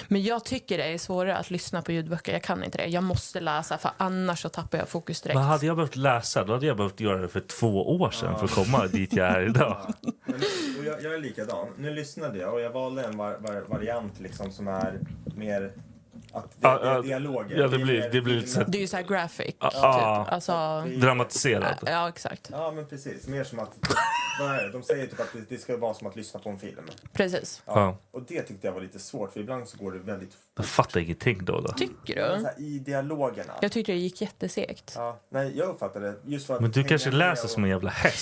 Men jag tycker det är svårare att lyssna på ljudböcker. Jag kan inte det. Jag måste läsa, för annars så tappar jag fokus direkt. Men hade jag behövt läsa, då hade jag behövt göra det för 2 år sedan för att komma dit jag är idag. Ja. Och jag är likadan. Nu lyssnade jag och jag valde en variant liksom som är mer att det är dialoger. Ja, det blir lite så Det är ju så här graphic. Typ. Alltså... dramatiserad. Ja, exakt. Ja, men precis. Mer som att... De säger typ att det ska vara som att lyssna på en film. Precis. Ja. Och det tyckte jag var lite svårt, för ibland så går det väldigt... Jag fattar ingenting då. Tycker du? Så här, i dialogerna. Jag tyckte det gick jättesegt. Ja, nej, jag uppfattade det just för att... Men du kanske läser som en jävla häst.